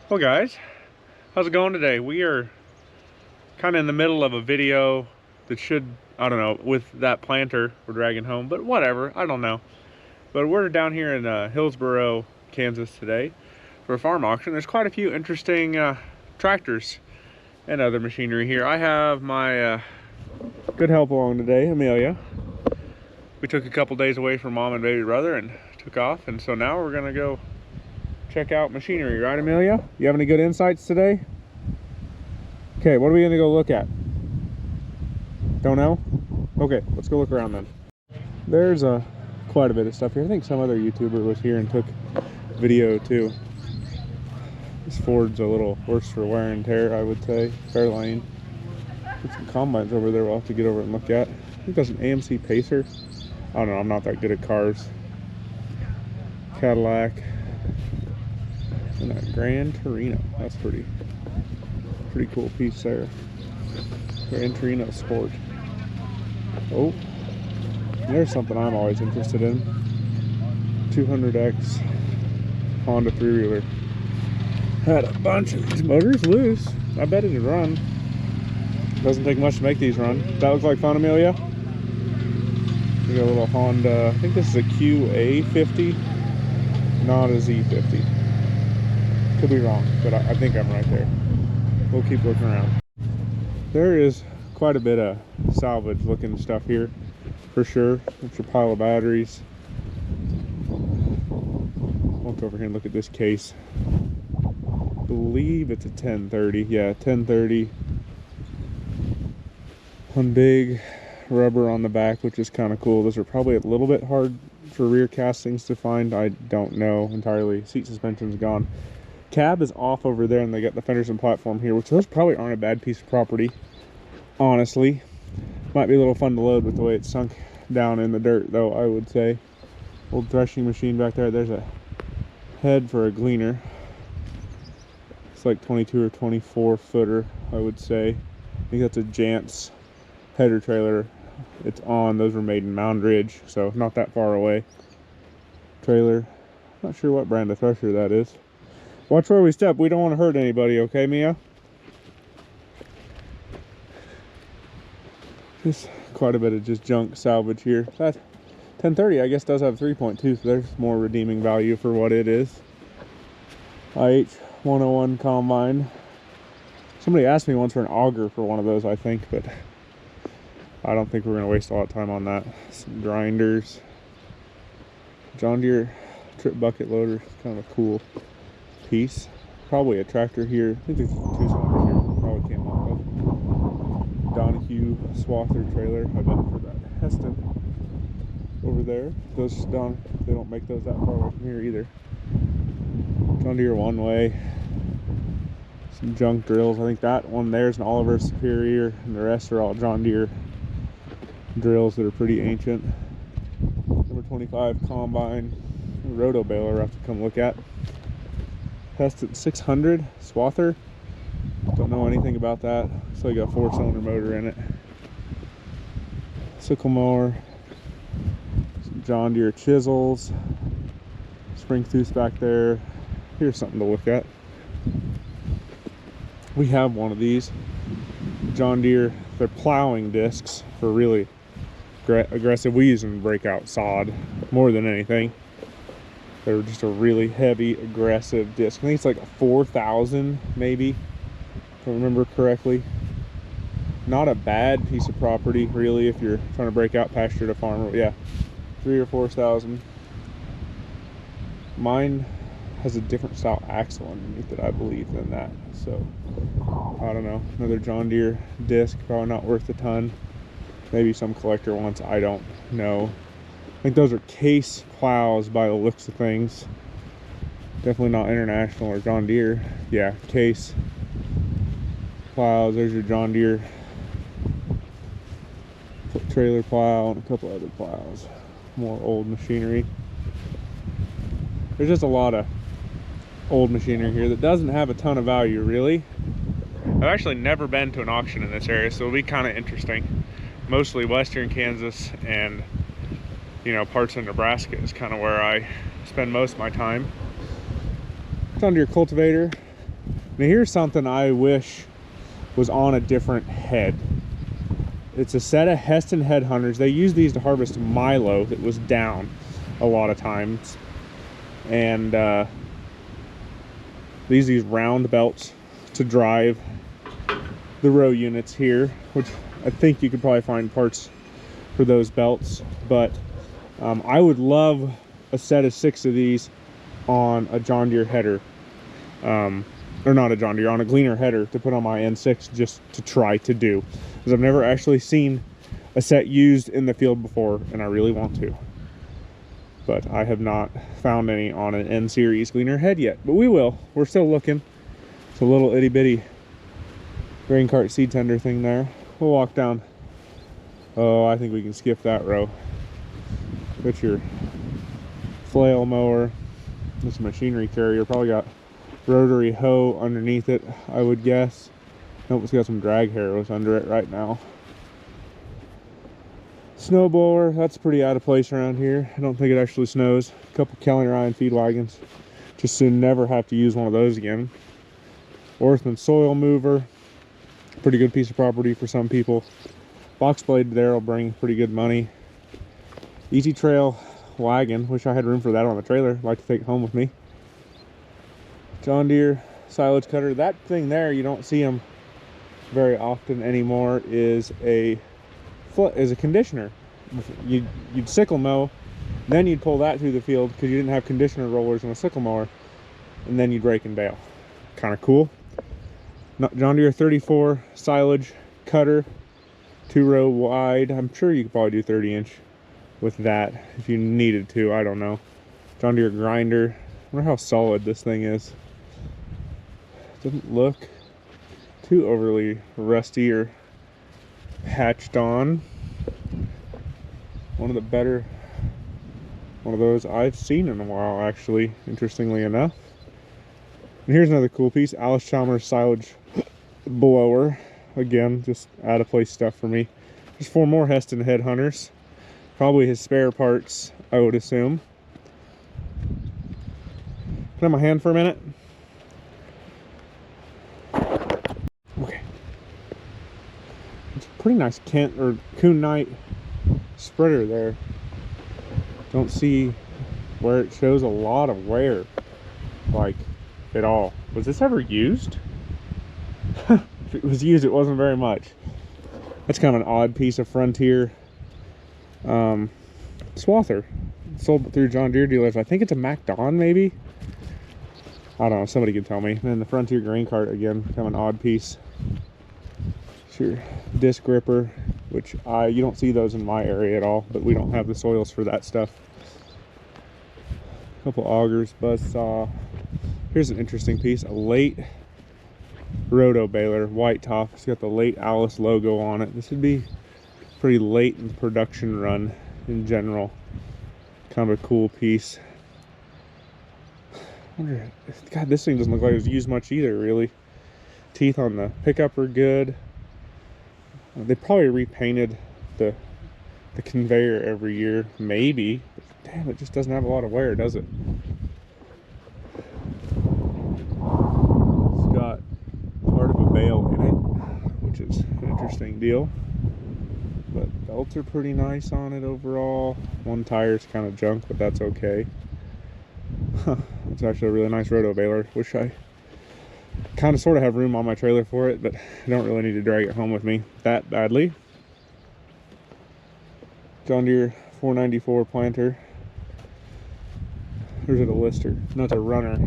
Well guys, how's it going today? We are kind of in the middle of a video that should, I don't know, with that planter we're dragging home, but whatever, I don't know. But we're down here in Hillsboro, Kansas today for a farm auction. There's quite a few interesting tractors and other machinery here. I have my good help along today, Amelia. We took a couple days away from mom and baby brother and took off, and so now we're gonna go check out machinery, right Amelia? You have any good insights today? Okay, what are we gonna go look at? Don't know? Okay, let's go look around then. There's quite a bit of stuff here. I think some other YouTuber was here and took video too. This Ford's a little worse for wear and tear, I would say. Fairlane. There's some combines over there we'll have to get over and look at. I think that's an AMC Pacer. I don't know, I'm not that good at cars. Cadillac. And a Gran Torino. That's pretty cool piece there. Gran Torino Sport. Oh, there's something I'm always interested in. 200X Honda 3-wheeler. Had a bunch of these motors loose. I bet it'd run. Doesn't take much to make these run. That looks like fun, Amelia? We got a little Honda. I think this is a QA50, not a Z50. Could be wrong, but I think I'm right there. We'll keep looking around. There is quite a bit of salvage looking stuff here, for sure. There's your pile of batteries. I'll go over here and look at this case. I believe it's a 1030. Yeah, 1030. One big rubber on the back, which is kind of cool. Those are probably a little bit hard for rear castings to find. I don't know entirely. Seat suspension's gone. Cab is off over there, and they got the fenders and platform here, which those probably aren't a bad piece of property, honestly. Might be a little fun to load with the way it's sunk down in the dirt, though, I would say. Old threshing machine back there. There's a head for a gleaner. It's like 22 or 24 footer, I would say. I think that's a Jantz header trailer. It's on. Those were made in Mound Ridge, so not that far away. Trailer. Not sure what brand of thresher that is. Watch where we step. We don't want to hurt anybody, okay, Mia? There's quite a bit of just junk salvage here. That 1030, I guess, does have 3.2, so there's more redeeming value for what it is. IH 101 combine. Somebody asked me once for an auger for one of those, I think, but I don't think we're going to waste a lot of time on that. Some grinders. John Deere trip bucket loader. Kind of a cool piece. Probably a tractor here. I think there's 2 cylinders here. Probably came off of Donahue swather trailer. I bet for that Heston over there. Those they don't make those that far away from here either. John Deere one way. Some junk drills. I think that one there's an Oliver Superior, and the rest are all John Deere drills that are pretty ancient. Number 25 combine. Roto baler we'll have to come look at. Heston 600 swather. Don't know anything about that. So you got a 4-cylinder motor in it. Sickle mower. Some John Deere chisels. Spring tooth back there. Here's something to look at. We have one of these John Deere. They're plowing discs for really aggressive. We use them to break out sod more than anything. They're just a really heavy, aggressive disc. I think it's like a 4,000 maybe, if I remember correctly. Not a bad piece of property, really, if you're trying to break out pasture to farm. Yeah, 3,000 or 4,000. Mine has a different style axle underneath it, I believe, than that. So, I don't know. Another John Deere disc, probably not worth a ton. Maybe some collector wants, I don't know. I think those are Case plows by the looks of things. Definitely not International or John Deere. Yeah, Case plows. There's your John Deere trailer plow and a couple other plows. More old machinery. There's just a lot of old machinery here that doesn't have a ton of value, really. I've actually never been to an auction in this area, so it'll be kind of interesting. Mostly western Kansas and, you know, parts of Nebraska is kind of where I spend most of my time. John Deere cultivator. Now here's something I wish was on a different head. It's a set of Heston headhunters. They use these to harvest Milo that was down a lot of times. And these round belts to drive the row units here, which I think you could probably find parts for those belts. But I would love a set of 6 of these on a John Deere header. Or not a John Deere, on a Gleaner header to put on my N6 just to try to do. Because I've never actually seen a set used in the field before, and I really want to. But I have not found any on an N-Series Gleaner head yet. But we will. We're still looking. It's a little itty-bitty grain cart seed tender thing there. We'll walk down. Oh, I think we can skip that row. Put your flail mower. This machinery carrier probably got rotary hoe underneath it, I would guess. Nope, it's got some drag harrows under it right now. Snow blower, that's pretty out of place around here. I don't think it actually snows. A couple Kelly Ryan feed wagons. Just to never have to use one of those again. Orthman soil mover. Pretty good piece of property for some people. Box blade there will bring pretty good money. Easy Trail wagon. Wish I had room for that on the trailer. I'd like to take it home with me. John Deere silage cutter. That thing there, you don't see them very often anymore, is a conditioner. You'd sickle mow, then you'd pull that through the field because you didn't have conditioner rollers on a sickle mower, and then you'd rake and bale. Kind of cool. John Deere 34 silage cutter, 2-row wide. I'm sure you could probably do 30-inch with that if you needed to. I don't know. John Deere grinder. I wonder how solid this thing is. Doesn't look too overly rusty or hatched on. One of the better one of those I've seen in a while, actually, interestingly enough. And here's another cool piece. Alice Chalmers silage blower. Again, just out of place stuff for me. There's 4 more Heston headhunters. Probably his spare parts, I would assume. Can I have my hand for a minute? Okay. It's a pretty nice Kent or Coon Knight spreader there. Don't see where it shows a lot of wear, like, at all. Was this ever used? If it was used, it wasn't very much. That's kind of an odd piece of Frontier swather. Sold through John Deere dealers. I think it's a MacDon, maybe. I don't know, somebody can tell me. And then the Frontier grain cart, again, kind of an odd piece. It's your disc gripper, which you don't see those in my area at all, but we don't have the soils for that stuff. A couple augers, buzzsaw. Here's an interesting piece, a late roto baler, white top. It's got the late Alice logo on it. This would be pretty late in the production run in general. Kind of a cool piece. God, this thing doesn't look like it was used much either, really. Teeth on the pickup are good. They probably repainted the conveyor every year, maybe. But damn, it just doesn't have a lot of wear, does it? It's got part of a bale in it, which is an interesting deal. But belts are pretty nice on it overall. One tire's kind of junk, but that's okay. It's actually a really nice roto baler. Wish I kind of sort of have room on my trailer for it, but I don't really need to drag it home with me that badly. John Deere 494 planter. There's a lister, not a runner.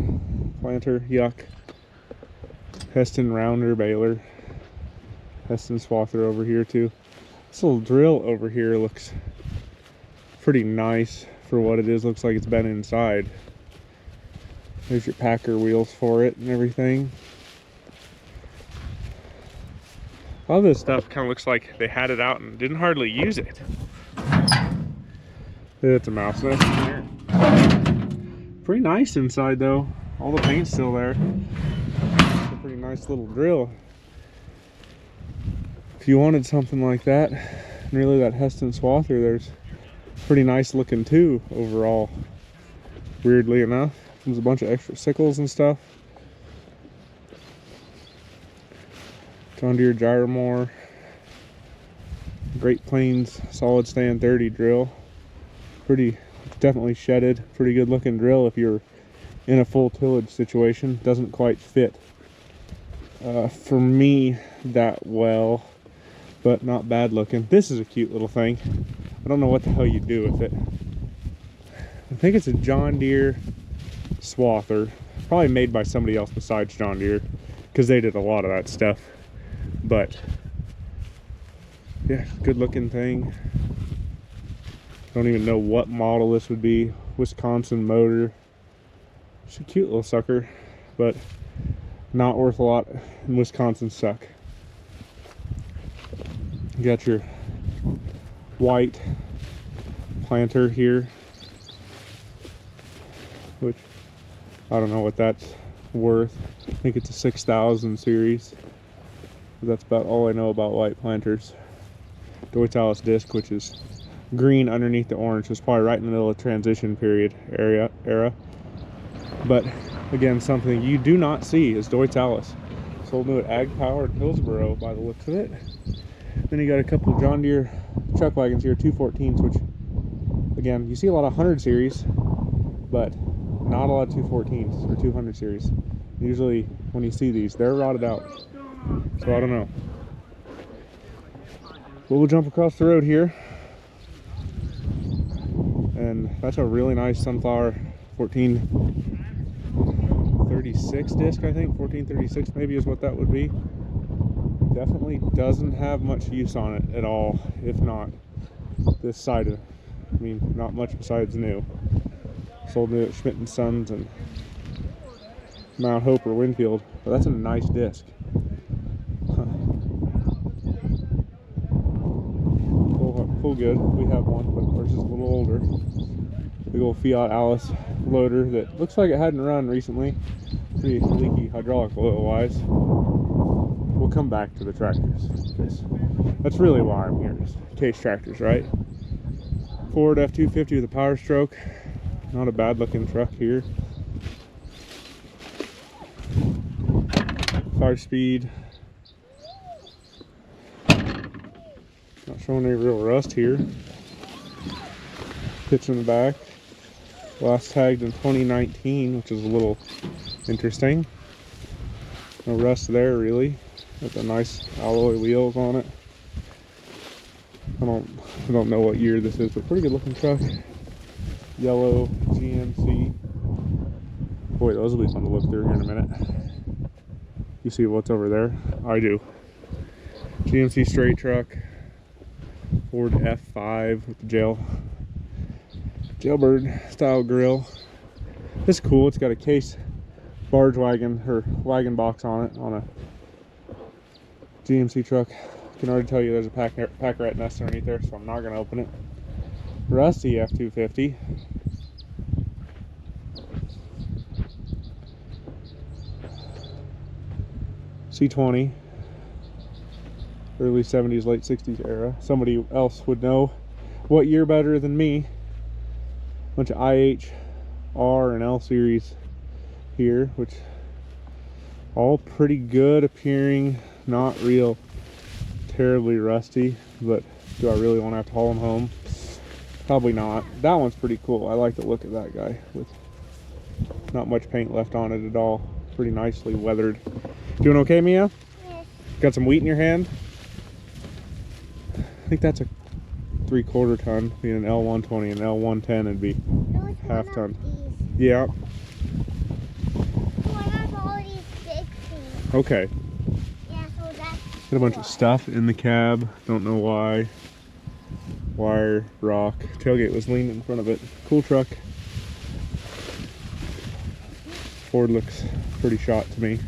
Planter, yuck. Heston rounder baler. Heston swather over here too. This little drill over here looks pretty nice for what it is. Looks like it's been inside. There's your Packer wheels for it and everything. A lot of this stuff kind of looks like they had it out and didn't hardly use it. It's a mouse nest in there. Pretty nice inside though. All the paint's still there. It's a pretty nice little drill. If you wanted something like that, and really that Heston swather, there's pretty nice looking too overall. Weirdly enough. There's a bunch of extra sickles and stuff. John Deere Gyromore. Great Plains solid stand 30 drill. Definitely shedded. Pretty good looking drill if you're in a full tillage situation. Doesn't quite fit for me that well, but not bad looking. This is a cute little thing. I don't know what the hell you do with it. I think it's a John Deere swather. Probably made by somebody else besides John Deere, because they did a lot of that stuff. But yeah, good looking thing. Don't even know what model this would be. Wisconsin motor. It's a cute little sucker, but not worth a lot, and Wisconsin suck. You got your white planter here, which I don't know what that's worth. I think it's a 6000 series. That's about all I know about white planters. Deutz disc, which is green underneath the orange. It's probably right in the middle of transition period era. But again, something you do not see is Deutz. Sold new at Ag Power in Hillsboro by the looks of it. Then you got a couple of John Deere truck wagons here, 214s, which again, you see a lot of 100 series, but not a lot of 214s or 200 series. Usually when you see these, they're rotted out. So I don't know. But we'll jump across the road here. And that's a really nice sunflower 1436 disc, I think. 1436 maybe is what that would be. Definitely doesn't have much use on it at all, if not this side of, I mean, not much besides new. Sold new at Schmidt & Sons and Mount Hope or Winfield, but that's a nice disc. Full good. We have one, but ours is a little older. Big old Fiat Alice loader that looks like it hadn't run recently. Pretty leaky hydraulic oil wise. We'll come back to the tractors, because that's really why I'm here, is case tractors, right? Ford F-250 with a power stroke. Not a bad looking truck here. 5-speed. Not showing any real rust here. Pitch in the back. Last tagged in 2019, which is a little interesting. No rust there really. With the nice alloy wheels on it. I don't know what year this is, but pretty good looking truck. Yellow GMC. Boy, those will be fun to look through here in a minute. You see what's over there? I do. GMC straight truck. Ford F5 with the jailbird style grill. This is cool. It's got a case barge wagon or wagon box on it on a GMC truck. I can already tell you there's a pack rat nest underneath there, so I'm not going to open it. Rusty F-250. C20. Early 70s, late 60s era. Somebody else would know what year better than me. Bunch of IH, R, and L series here, which all pretty good appearing. Not real terribly rusty, but do I really want to have to haul them home? Probably not. That one's pretty cool. I like the look of that guy with not much paint left on it at all. Pretty nicely weathered. Doing okay, Mia? Yes. Got some wheat in your hand? I think that's a 3/4 ton. Being an L120 and L110 would be half ton. Yeah. Okay. Yeah, so that's Got a bunch of stuff in the cab. Don't know why. Wire, rock. Tailgate was leaning in front of it. Cool truck. Ford looks pretty shot to me.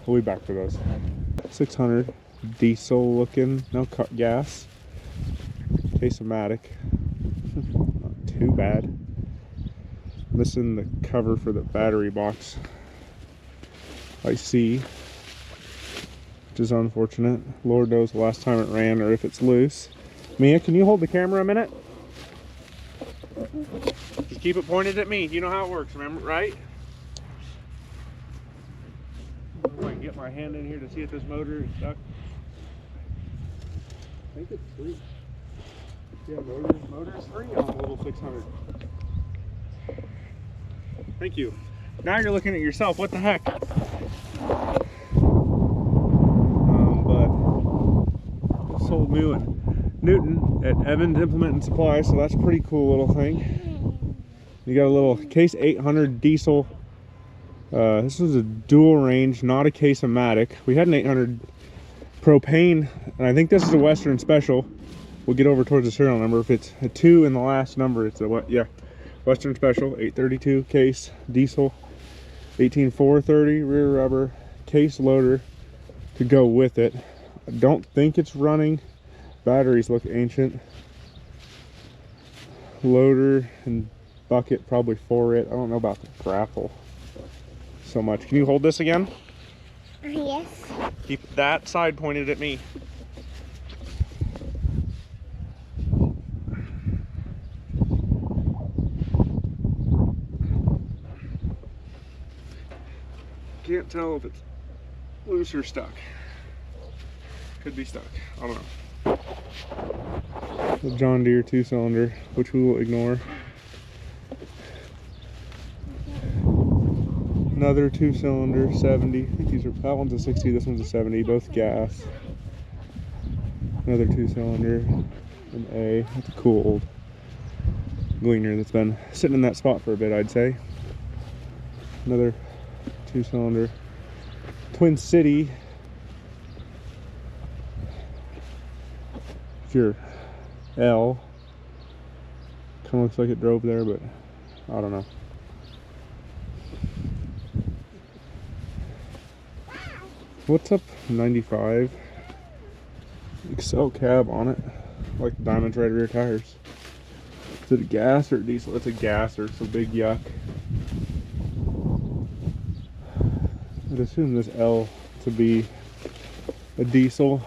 We'll be back for those. 600 diesel looking. No gas. Case-o-matic. Not too bad. Missing the cover for the battery box. I see, which is unfortunate. Lord knows the last time it ran or if it's loose. Mia, can you hold the camera a minute? Just keep it pointed at me. You know how it works, remember, right? If I can get my hand in here to see if this motor is stuck. I think it's free. Yeah, motor's free on the little 600. Thank you. Now you're looking at yourself. What the heck? But sold new in Newton at Evans Implement and Supply, so that's a pretty cool little thing. You got a little Case 800 diesel. This was a dual range, not a Case-O-Matic. We had an 800 propane, and I think this is a Western Special. We'll get over towards the serial number. If it's a 2 in the last number, it's a what? Yeah, Western Special 832 Case diesel, 18430 rear rubber case loader to go with it. I don't think it's running. Batteries look ancient. Loader and bucket probably for it. I don't know about the grapple so much. Can you hold this again? Yes. Keep that side pointed at me. Can't tell if it's loose or stuck. Could be stuck. I don't know. The John Deere 2-cylinder, which we will ignore. Another 2-cylinder, 70. I think these are, that one's a 60, this one's a 70, both gas. Another 2-cylinder, an A. That's a cool old Gleaner that's been sitting in that spot for a bit, I'd say. Another 2-cylinder, Twin City. If you're L, kind of looks like it drove there, but I don't know. What's up? 95 Excel cab on it, like the diamond red rear tires. Is it a gas or a diesel? It's a gasser, so big yuck. I'd assume this L to be a diesel,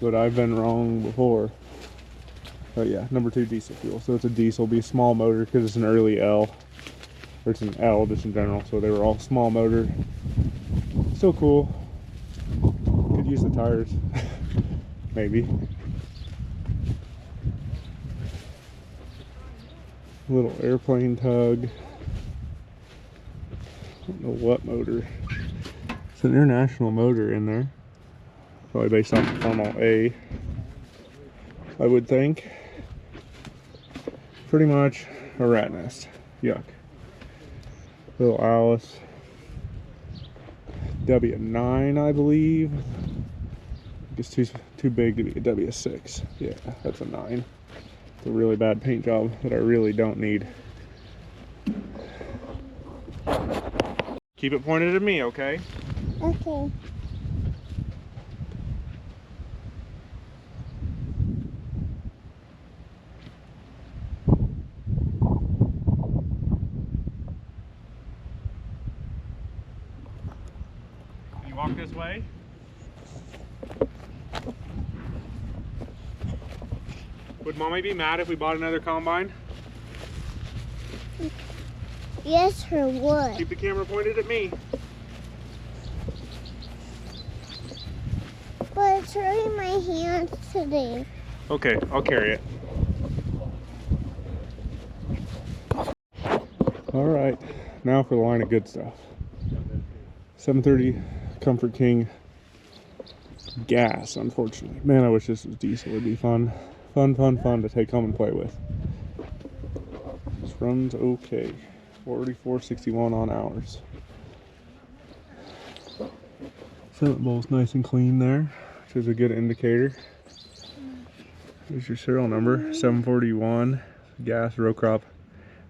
but I've been wrong before. Oh yeah, number 2 diesel fuel. So it's a diesel, be a small motor because it's an early L, or it's an L just in general. So they were all small motor. Still cool. Could use the tires, maybe. Little airplane tug. I don't know what motor. It's an international motor in there. Probably based off the Formula A, I would think. Pretty much a rat nest. Yuck. Little Alice. W9, I believe. It's too big to be a W6. Yeah, that's a 9. It's a really bad paint job that I really don't need. Keep it pointed at me, okay? Okay. You walk this way. Would Mommy be mad if we bought another combine? Yes, her would. Keep the camera pointed at me. But it's hurting my hands today. Okay, I'll carry it. All right, now for the line of good stuff. 730 Comfort King gas, unfortunately. Man, I wish this was diesel. It'd be fun. Fun to take home and play with. This runs okay. 4461 on hours. Cement bowl's nice and clean there, which is a good indicator. Here's your serial number, 741 gas row crop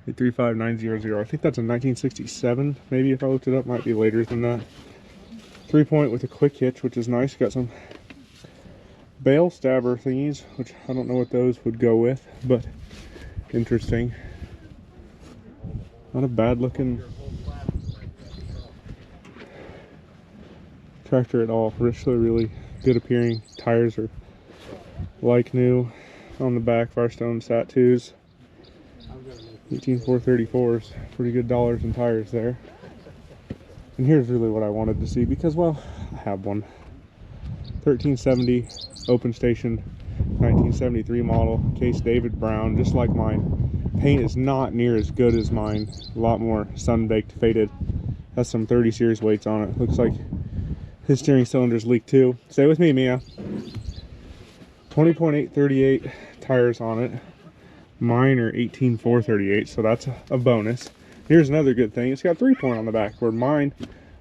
835900. I think that's a 1967. Maybe if I looked it up, might be later than that. 3-point with a quick hitch, which is nice. Got some bale stabber thingies, which I don't know what those would go with, but interesting. Not a bad looking tractor at all. Really good appearing. Tires are like new on the back. Firestone Sat 2s. 18434s. Pretty good dollars in tires there. And here's really what I wanted to see because, well, I have one. 1370 open station, 1973 model, Case David Brown, just like mine. Paint is not near as good as mine. A lot more sun-baked, faded. Has some 30 series weights on it. Looks like his steering cylinder's leaked too. Stay with me, Mia. 20.838 tires on it. Mine are 18.438, so that's a bonus. Here's another good thing. It's got 3-point on the back, where mine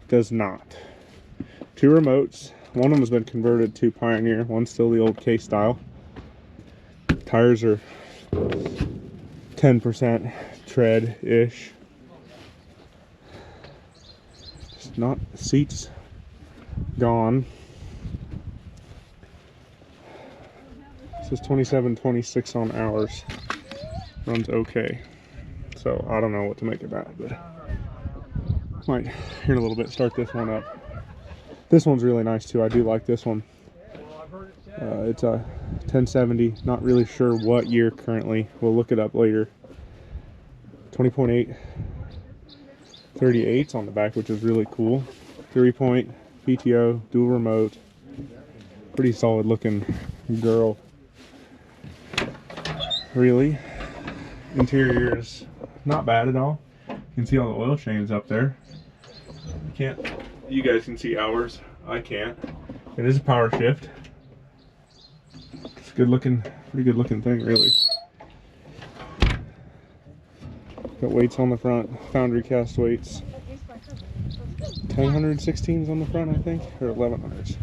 does not. 2 remotes. One of them has been converted to Pioneer. One's still the old Case style. Tires are 10% tread-ish. Just not, seats gone. This is 27.26 on hours. Runs okay. So I don't know what to make of that, but might here in a little bit start this one up. This one's really nice too. I do like this one. It's a 1070. Not really sure what year currently. We'll look it up later. 20.8 38s on the back, which is really cool. 3-point PTO, dual remote. Pretty solid looking girl. Really. Interior is not bad at all. You can see all the oil changes up there. You guys can see ours. I can't. It is a power shift. It's good looking, pretty good looking thing, really. Got weights on the front, foundry cast weights. 1016s on the front, I think, or 1100s.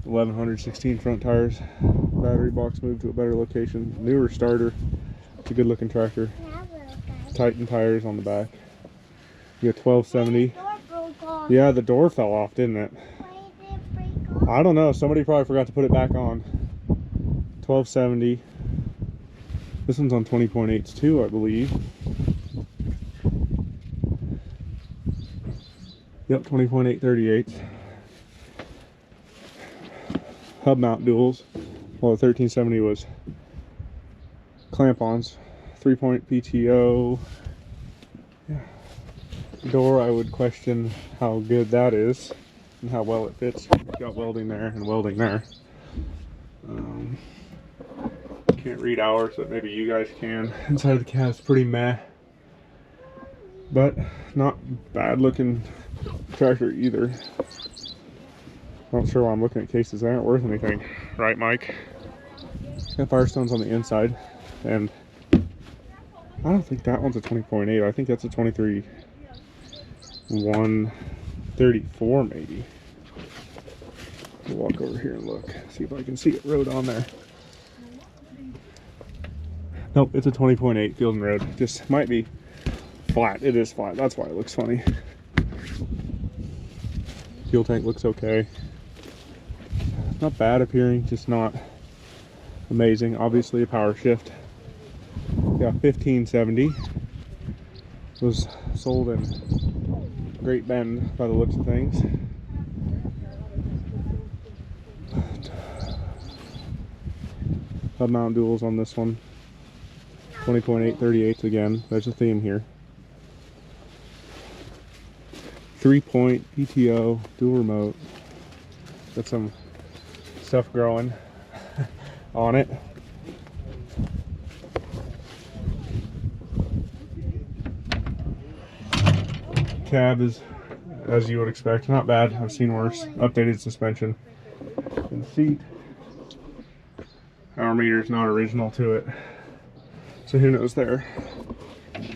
1116 front tires. Battery box moved to a better location. Newer starter. It's a good looking tractor. Titan tires on the back. You got 1270. Yeah, the door fell off, didn't it? I don't know. Somebody probably forgot to put it back on. 1270. This one's on 20.8s too, I believe. Yep, 20.8 38s. Hub mount duals. Well, the 1370 was clamp-ons. 3-point PTO. Yeah. Door, I would question how good that is and how well it fits. Got welding there and welding there. Can't read hours, but maybe you guys can. Inside of the cab's pretty meh, but not bad looking tractor either. Not sure why I'm looking at cases. They aren't worth anything, right, Mike? It's got Firestones on the inside, and I don't think that one's a 20.8. I think that's a 23 134 maybe. We'll walk over here and look, see if I can see it road on there. Nope, it's a 20.8 field and road. Just might be flat. It is flat. That's why it looks funny. Fuel tank looks okay. Not bad appearing, just not amazing. Obviously a power shift. Got 1570. Was sold in Great Bend by the looks of things. Hub mount duals on this one. 20.8 38s again. There's a theme here. 3-point PTO, dual remote. Got some stuff growing on it. Cab is, as you would expect, not bad. I've seen worse. Updated suspension. And seat. Hour meter is not original to it. So who knows there.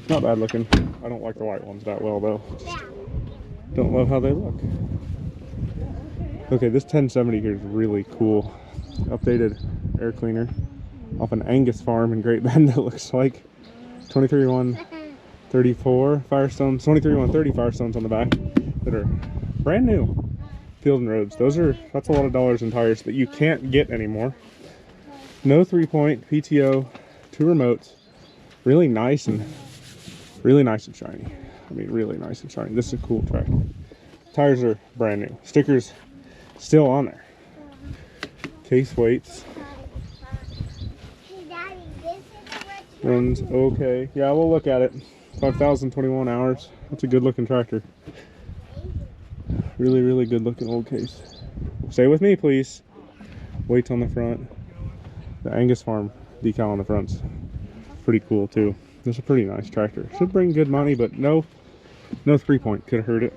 Not bad looking. I don't like the white ones that well though. Just don't love how they look. Okay, this 1070 here is really cool. Updated air cleaner off an Angus farm in Great Bend, it looks like. 23.134 Firestones, 23.130 Firestones on the back that are brand new. Field and roads. That's a lot of dollars in tires that you can't get anymore. No 3-point PTO, 2 remotes. Really nice and shiny. I mean, really nice and shiny. This is a cool tractor. Tires are brand new. Stickers still on there. Case weights. Runs okay. Yeah, we'll look at it. 5,021 hours. That's a good looking tractor. Really, really good looking old case. Stay with me, please. Weights on the front. The Angus Farm decal on the front's pretty cool too. This is a pretty nice tractor. Should bring good money, but no 3-point could have hurt it.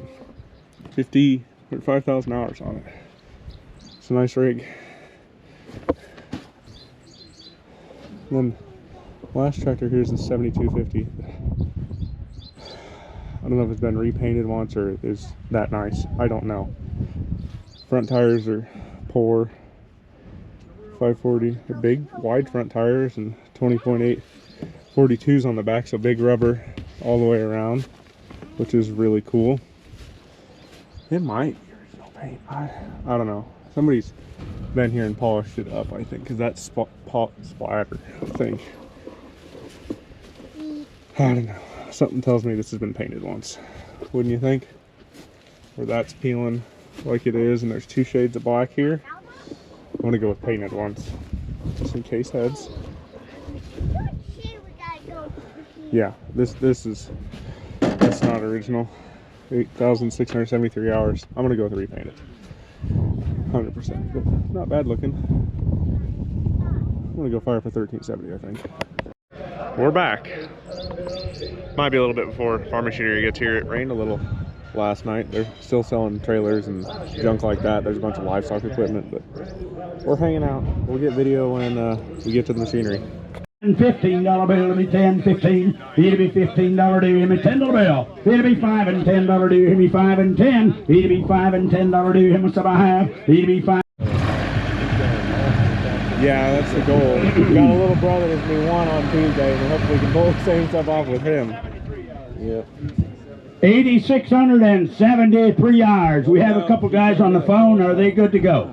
5,000 hours on it. It's a nice rig. And then last tractor here is the 7250. I don't know if it's been repainted once or is that nice. I don't know. Front tires are poor. 540. They're big, wide front tires and 20.8 42s on the back, so big rubber all the way around, which is really cool. It might be original paint. I don't know. Somebody's been here and polished it up, I think, because that's splatter, I think. I don't know. Something tells me this has been painted once. Wouldn't you think? Or that's peeling like it is, and there's 2 shades of black here. I'm gonna go with painted once, just in case heads. Yeah, that's not original. 8,673 hours. I'm gonna go with repainted. 100%, but not bad looking. I'm gonna go fire for 1370, I think. We're back. Might be a little bit before farm machinery gets here. It rained a little last night. They're still selling trailers and junk like that. There's a bunch of livestock equipment, but we're hanging out. We'll get video when we get to the machinery. $15 bill, it'll be 10, 15. It'll be $15 due, it'll be $10 bill. It'll be $5 and $10 due, it'll be 5 and 10. It'll be $5 and $10 due, how much do I have? It'll be 5. Yeah, that's the goal. We got a little brother that's been won on Tuesday, and hopefully we can pull the same stuff off with him. Yep. 8,673 hours. We have a couple guys on the phone. Are they good to go?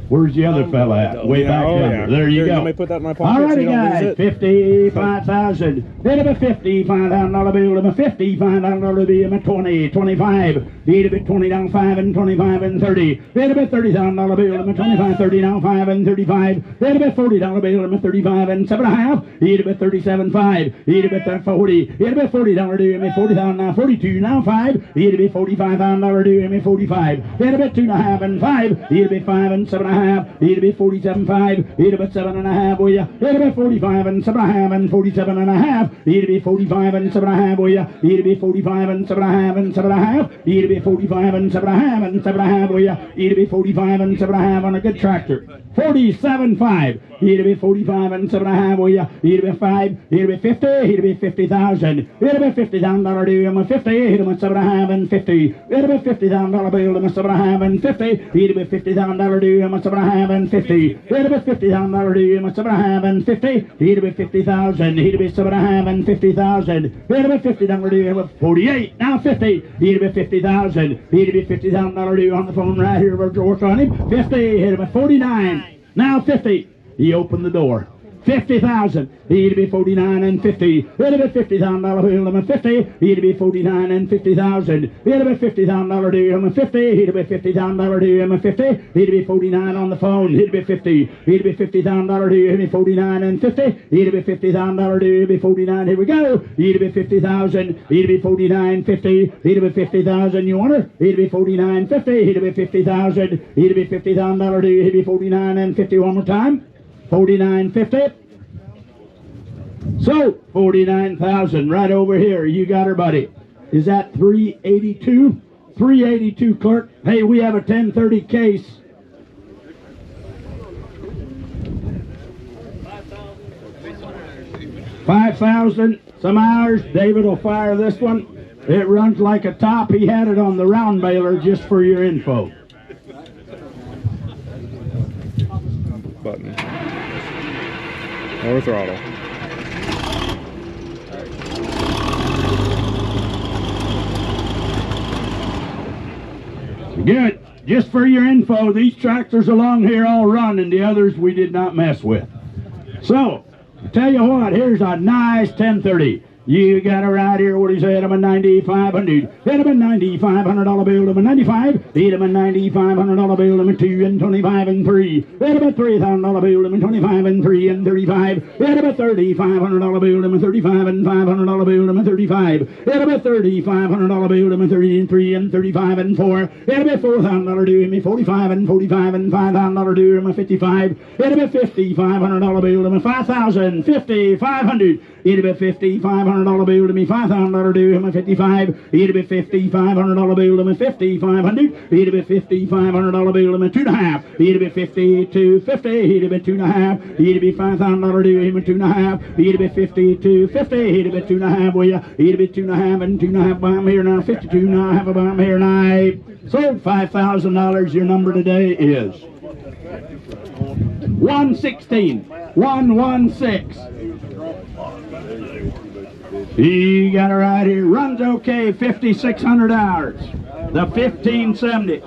Where's the other fella at? Way back yonder. There you go. Let me put that in my pocket. All righty, so guys. 55,000. It'll be $55,000 bill. It'll be $55,000 bill. It'll be 20, 25. It'll be 20 down 5 and 25 and 30. It'll be $30,000 bill. It'll be 25, 30 down 5 and 35. It'll be $40 bill. It'll be 35 and 7.5. It'll be 37.5. It'll be 40. It'll be $40 due. It'll be 40,000 now 42 now 5. It'll be $45,000 due. It'll be 45. It'll be 2.5 and 5. It'll be 5 and 7.5. It'll be 47.5. It'll be 7.5. Will ya? It'll be 45 and 7.5 and 47.5. It'll be 45 and 7.5. Will ya? It'll be 45 and 7.5 and 7.5. It'll be 45 and 7.5 and 7.5. Will ya? It'll be 45 and 7.5 on a good tractor. 47.5. It'll be 45 and 7.5. Will ya? It'll be 5. It'll be 50. It'll be 50,000. It'll be $50,000 due. I'm a 50. It'll be 7.5 and 50. It'll be $50,000 bill. I'm a 7.5 and 50. It'll be $50,000 due. I'm a 7.5 and 50. It'll be $50,000 due. I'm a 7.5 and 50. It'll be 50,000. It'll be 7.5 and 50,000. It'll be $50 due. I'm a 48. Now 50. It'll be 50,000. It'll be $50,000 due on the phone right here. We're working on him. 50. It'll be 49. Now 50. He opened the door. 50,000. It'll be 49 and 50. It'll be $50,000 bill. I'm a 50. It'll be 49 and 50,000. It'll be $50,000 due. I'm a 50. It'll be $50,000 due. I'm a 50. It'll be 49 on the phone. It'll be 50. It'll be $50,000 due. It'll be 49 and 50. It'll be $50,000 due. It'll be 49. Here we go. It'll be 50,000. It'll be 49, 50. It'll be 50,000. You want her? It'll be 49, 50. It'll be 50,000. It'll be $50,000 due. It'll be 49 and 50. One more time. 49.50. So 49,000 right over here. You got her, buddy. Is that 382? 382, clerk. Hey, we have a 1030 case. 5,000 some hours. David will fire this one. It runs like a top. He had it on the round baler just for your info. Button. Or throttle. Good. Just for your info, these tractors along here all run, and the others we did not mess with. So, tell you what, here's a nice 1030. You got it right here. What he said, I'm a 9,500. Hit him a $9,500 bill. I'm a 95. Hit him a $9,500 bill. I'm a 2 and 25 and 3. Hit him a $3,000 bill. I'm a 25 and 3 and 35. Hit him a $3,500 bill. I'm a 35 and $500 bill. I'm a 35. Hit him a $3,500 bill. I'm a 33 and 35 and 4. Hit him a $4,000 due. I'm a 45 and 45 and $5,000 due. I'm a 55. Hit him a $5,500 bill. I'm a 5,000. 5,500. Hit him a $5,500 bill to me, $5,000 due, him a 55. Hit him a $5,500 bill to me, 5,500. Hit him a $5,500 bill to me, 2.5. Hit him a 52.50. Hit him a 2.5. Hit him a $5,000 due, him a 2.5. Hit him a 52.50. Hit him a 2.5. Will ya? Hit him a 2.5 and 2.5. Buy him here now. 52 now. Have a buy him here now. Sold $5,000. Your number today is 116. 116. He got it right here. Runs okay, 5,600 hours. The 1570.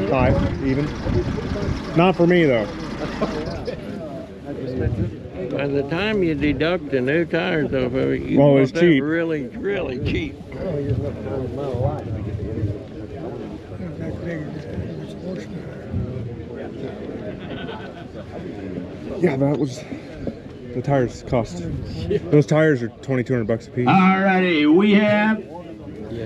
Five, even. Not for me though. By the time you deduct the new tires off of it, you Well, want it's that cheap. really, really cheap. Yeah, that was the tires cost. Those tires are $2,200 a piece. Alrighty, we have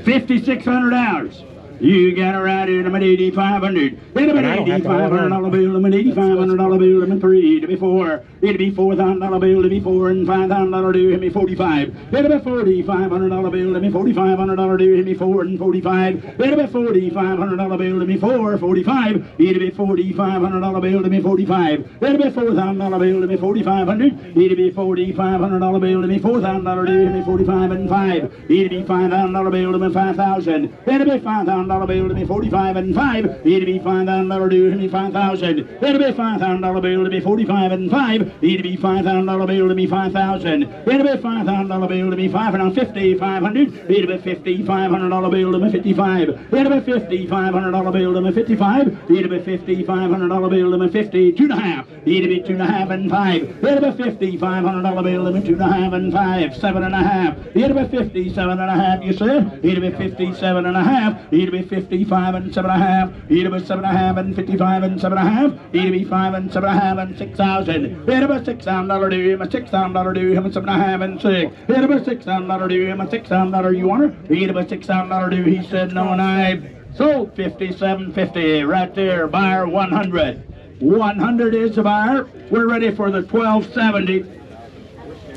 5,600 hours. You got it right here, I'm at 8,500. Hit him an $8,500 bill, I'm an $8,500 bill, I'm a 3 to be 4. It'll be $4,000 bill to be 4 and $5,000 due, hit me 45. Hit him a $4,500 bill, hit me $4,500 due, hit me 4 and 45. Hit him a $4,500 bill, hit me 4, 45. It'll be $4,500 bill to me 45. Hit him a $4,000 bill to me 4,500. It'll be $4,500 bill to me $4,000 due, hit me 45 and 5. It'll be $5,000 bill to me 5,000. It'll be $5,000 bill to me 45 and 5. It'll be $5,000 due to me 5,000. It'll be $5,000 bill to me 45 and 5. It'll be $5,000 bill to me 5,000. It'll be $5,000 bill to me 5,500. It'll be $5,500 bill to me 55. It'll be $5,500 bill to me 55. It'll be $5,500 bill to me 50. 2.5. It'll be 2.5 and 5. It'll be $5,500 bill to me 2.5 and 5. 7.5. It'll be 57.5. You said. It'll be 57.5. It'll be 55 and 7.5. It'll be 7.5 and 55 and 7.5. It'll be 5 and 7.5 and 6,000. It'll be $6,000 due. Him a $6,000 due. Him a 7.5 and 6. It'll be $6,000 due. Him a $6,000. You want her? It'll be $6,000 due. He said no, and I sold 57.50 right there. Buyer 100. 100 is the buyer. We're ready for the 1270.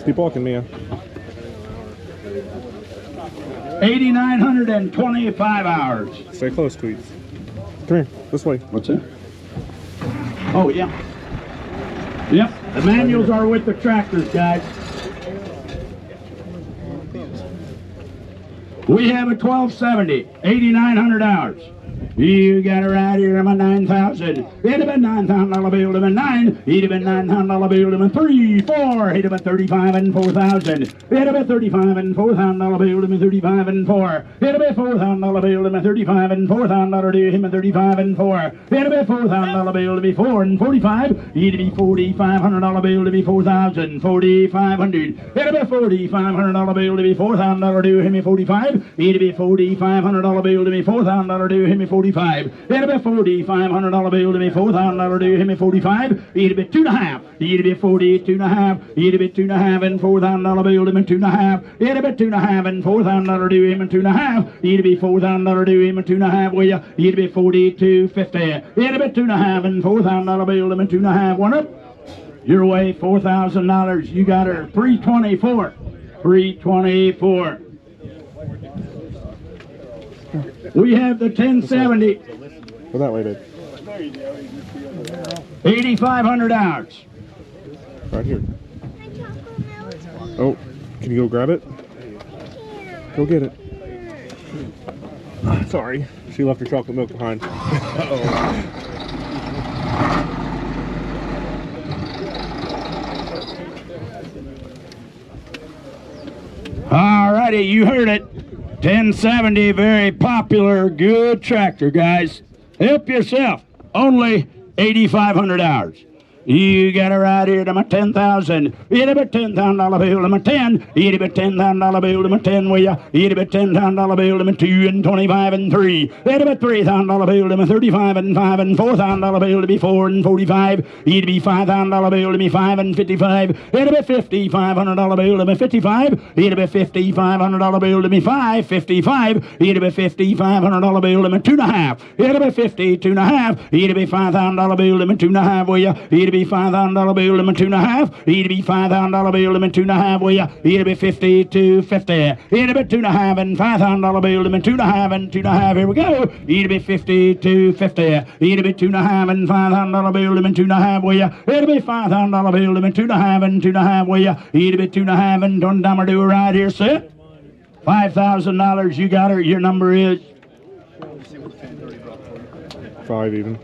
Keep walking, Mia. 8,925 hours. Stay close, Tweets. Come here, this way. What's that? Oh, yeah. Yep, the manuals are with the tractors, guys. We have a 1270, 8,900 hours. You got it right here, I'm a 9,000. It'd have been $9,000 bill to a 9. It'd have been $9,000 bill to a 3, 4. It'd have been 35 and 4,000. It'd have been 35 and $4,000 bill to me 35 and 4. It'd have been $4,000 bill to me 35 and $4,000 to him 35 and 4. It'd have been $4,000 bill to be 4 and 45. It'd be $4,500 bill to be 4,000. 4,500. It'd have been $4,500 bill to be $4,000 to him 45. It'd be $4,500 bill to be $4,000 to him 45. It'll be $4,500 bill to me $4,000 to him 45. It'll be 2.5. It'll be 42.5. It'll be 2.5 and $4,000 bill to me 2.5. It'll be 2.5 and $4,000 to him 2.5. It'll be $4,000 to him 2.5. Will ya? It'll be 42.50. It'll be 2.5 and $4,000 bill to me 2.5. One up. Your way $4,000. You got her 324. 324. We have the 1070. Go that way, babe. 8,500 hours. Right here. Oh, can you go grab it? Go get it. Sorry, she left her chocolate milk behind. Uh-oh. Alrighty, you heard it. 1070, very popular, good tractor, guys. Help yourself. only 8,500 hours. You got it right here to my 10,000. Hit it a $10,000 bill to my 10. Hit it a $10,000 bill to my 10. Will ya? Hit it a $10,000 bill to my 2 and 25 and 3. Hit it a $3,000 bill to my 35 and 5 and $4,000 bill to be 4 and 45. Hit it be $5,000 bill to me 5 and 55. Hit it a $5,500 bill to me 55. Hit it a $5,500 bill to me 5 55. Hit it a $5,500 bill to me 2.5. Hit it a 52.5. Hit it be $5,000 bill to me 2.5. Will ya? Hit it be $5,000 bill to me 2.5. It'll be $5,000 bill to me 2.5. Will ya? It'll be 52.50. It'll be 2.5 and $5,000 bill to me 2.5 and 2.5. Here we go. It'll be 52.50. It'll be 2.5 and $5,000 bill to me 2.5. Will ya? It'll be $5,000 bill to me 2.5 and 2.5. Will ya? It'll be 2.5 and don't dumber do right here, set. $5,000. You got her. Your number is 5 even.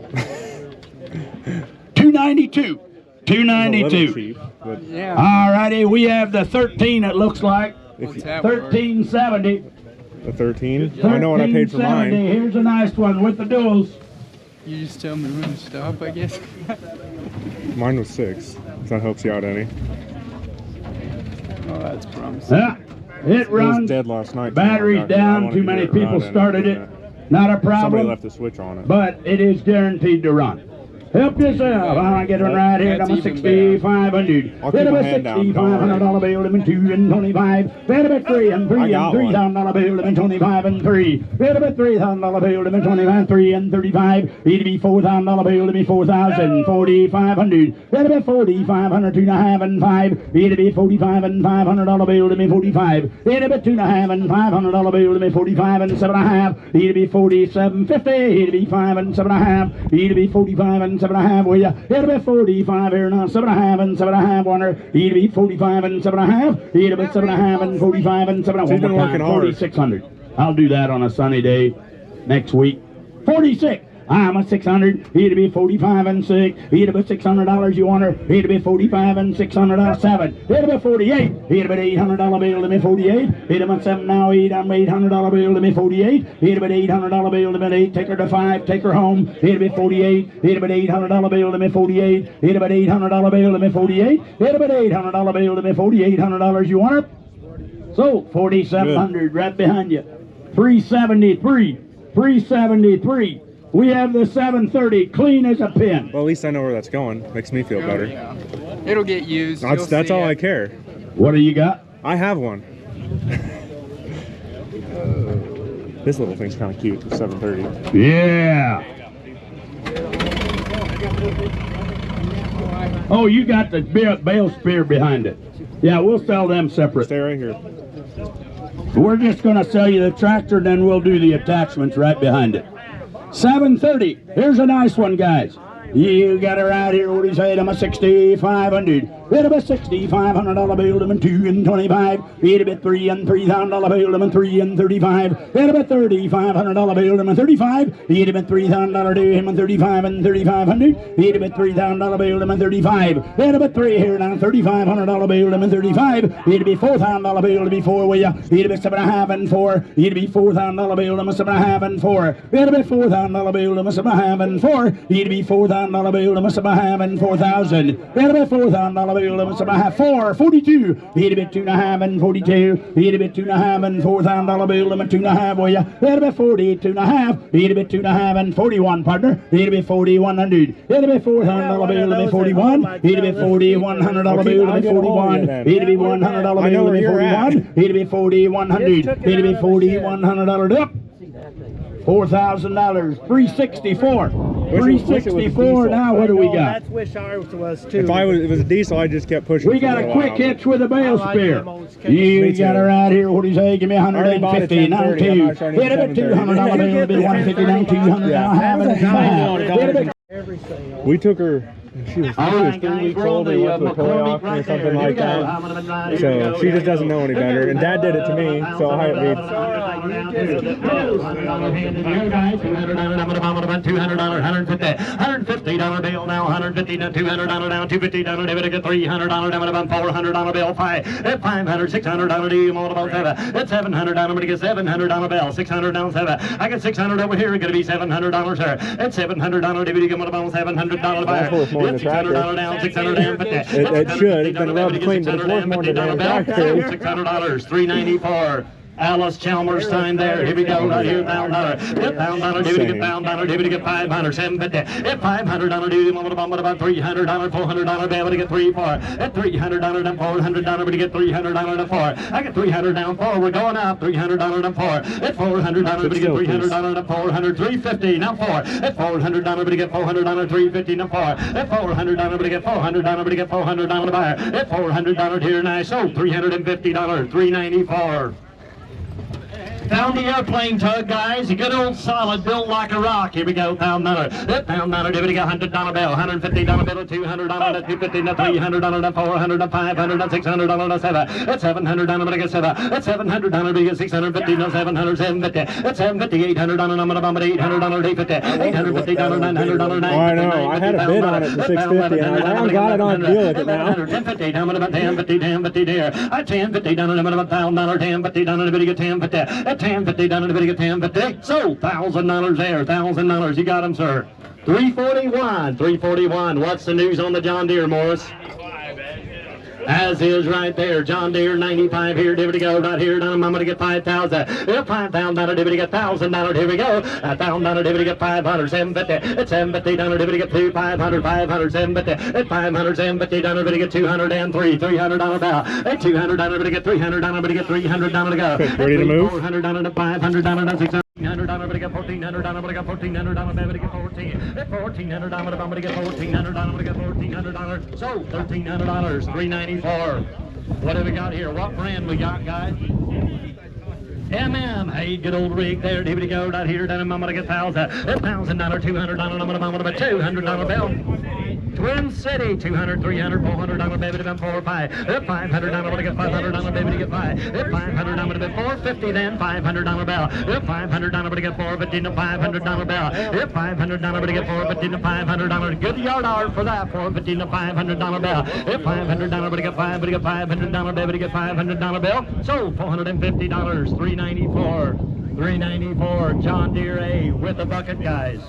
292. 292. Cheap, but Yeah. All righty, we have the 13, it looks like. What's that worth? 1370. the 13. I know what I paid for 1370. mine. Here's a nice one with the duals. You just tell me when to stop, I guess. Mine was 6. If that helps you out any. Oh, that's promising. Yeah, it It was runs. dead last night. Battery's I down. wanted Too to many get it people running, started it. and, Not a Somebody problem, left the switch on it. but it is guaranteed to run. Help yourself. I get one right here. That's I'm a even 6,500. I'll keep my hand down, don't $6,500 bill. I'm 2 and 25. Bit of a 3 and 3 I and got one. $3,000 bill. I'm 25 and 3. Bit of a $3,000 bill. I'm 25 3 and 35. It'd be $4,000 bill. It'd be 4,000. 4,500. Bit of a 4,500. 2.5 and 5. It'd be 45 and $500 bill. It'd be 45. It'd be 2.5 and $500 bill. It'd be 45 and 7.5. It'd be 47.50. It'd be 5 and 7.5. It'd be 45 and 7.5. Will ya? It'll be 45 here now, 7.5 and 7.5 on her. It'll be 45 and 7.5. It'll be 7.5 and 45 and 7.5. She's been working hard. 4,600. I'll do that on a sunny day next week. 46. I'm a 600. It'll be 45 and 6. It'll be $600 you want her. It'll be 45 and $600 7. It'll be 48. It'll be $800 bill to me 48. It'll be 7 now 8. I'm $800 bill to me 48. It'll be $800 bill to me 8. Take her to 5. Take her home. It'll be 48. It'll be $800 bill to me 48. It'll be $800 bill to me 48. It'll be $800 bill to me 48. $800 you want her. So 4,700 right behind you. 373. 373. We have the 730 clean as a pin. Well, at least I know where that's going. Makes me feel Oh, better. yeah. It'll get used. That's You'll all see I it. care. What do you got? I have one. This little thing's kind of cute. It's 730. Yeah. Oh, you got the bale spear behind it. Yeah, we'll sell them separate. Stay right here. We're just going to sell you the tractor, then we'll do the attachments right behind it. 730. Here's a nice one, guys. You got it right here. What do you say? I'm a 6,500. It'll be $6,500 bill. I'm 2 and 25. It'll be 3 and $3,000 bill. I'm 3 and 35. It'll be $3,500 bill. I'm 35. It'll be $3,000 to him and 35 and 3,500. It'll be $3,000 bill. I'm 35. It'll be 3 here now. $3,500 bill. I'm 35. It'll be $4,000 bill. It'll be 4 with you. It'll be 7.5 and 4. It'll be $4,000 bill. I'm 7.5 and 4. It'll be $4,000 bill. I'm 7.5 and 4. It'll be $4,000 bill. I'm 7.5 and 4,000. It'll be $4,000 bill. I'm 7.5 4. 42. It'll be 2.5 and 42. It'll be 2.5 and $4,000 bill. I'm 2.5 with you. It'll be 42.5. It'll be 2.5 and 41, partner. It'll be 4,100. It'll be $4,000 bill. It'll be 41. It'll be $4,100 bill. It'll be 41. It'll be $100 bill. It'll be 41. It'll be 4,100. It'll be $4,100 up. $4,000. 364. 364. Now what do we got? That's wish ours was too. If it was a diesel, I just kept pushing. We for got a a while, quick but- hitch with a bale I like spear. them old You Me got too. it right here. What do you say? Give me already bought a 150. Now 1030. I'm two. not sure I need Hit it at 730. $200 bill. It'll be 150. Now 200. Now have it. Now have it. Every sale. We took her She was All right, 3 guys, weeks we're on old. We the went to a toy McCormick auction or right something there. like Here we go. that. I'm gonna ride. Here So we go. she just doesn't know any better. And Dad did it to me, so I have $100 guys. $200 $150 bill now. $150 now. $200 down. $250 debit. Get $300 down. $400 bill. $500 $600 deal. Multiple seven. That's $700 down. I'm gonna get $700 bill. $600 down 7. I got $600 over here. It's gonna be $700, sir. That's $700 debit. Get multiple $700 buyer. That's worth more than a tractor. $600 down. $600 down. It should. It's been rubbed clean, but it's worth more than a tractor. $600, $394. Alice Chalmers signed there. Here we go, right here, $1,000. $1,000, did we get $1,000, did we get $500, $750. $500, did we get about $300, $400, be able to get 3 for. At $300 down, $400, we get $300 down 4. I got $300 down 4. We're going up. $300 down 4. At $400, we get $300 down 400, $350 now 4. At $400, we get $400 $350 now 4. At $400, we get $400, we get $400 to buyer. At $400 here, nice. So $350, $394. Found the airplane tug, guys. A good old solid, built like a rock. Here we go. $1,000. That $1,000. Did we get $100 bill? $150 bill. $200. $250. $300. $400. $500. $600. $7. That's $700. But I get $7. That's $700. We get $650. $700. $750. That's $750. $800. $800. $850. $850. $900. Oh, I know. I had a bid on it for $650, and I got it on deal with it now. $1050. $1050. Deere. $1050. $1,000. $1050. We get $1050. $1050 down to the video, $1050. So $1,000 there, $1,000. You got him, sir. $341. What's the news on the John Deere, Morris? As is right there, John Deere 95 here, divvy to go, right here, down, I'm gonna get 5,000. $5,000 divvy to get $1,000, here we go. $1,000 divvy to get 500, 750. It's 750 down, divvy to get 2, 500, 500, 750. At 500, 750 down, divvy to get 203, $300 bill. At $200 divvy to get $300, divvy to get $300 to go. Ready to move? $400 to $500 to $600. $1,500, but I got $1,400, but I got $1,400, baby, to get $1,400. At $1,400, but I'm gonna get $1,400, but I got $1,400. So $1,300, $394. What have we got here? What brand we got, guys? Hey, good old rig there. Here we go, right here, down. I'm gonna get $1,000, $200, I'm gonna $200 bill. Twin City, $200, $300, $400, baby, to $4 or $5. $500, I'm gonna get $500, baby, to get $5. $500, I'm gonna get $450, then $500 bill. $500, I'm gonna get $450 to $500 bill. $500, I'm gonna get $450 to $500. Good yard art for that, $450 to $500 bill. $500, I'm gonna get $500, baby, to get $500 bill. So $450, $394, $394. John Deere A with the bucket, guys.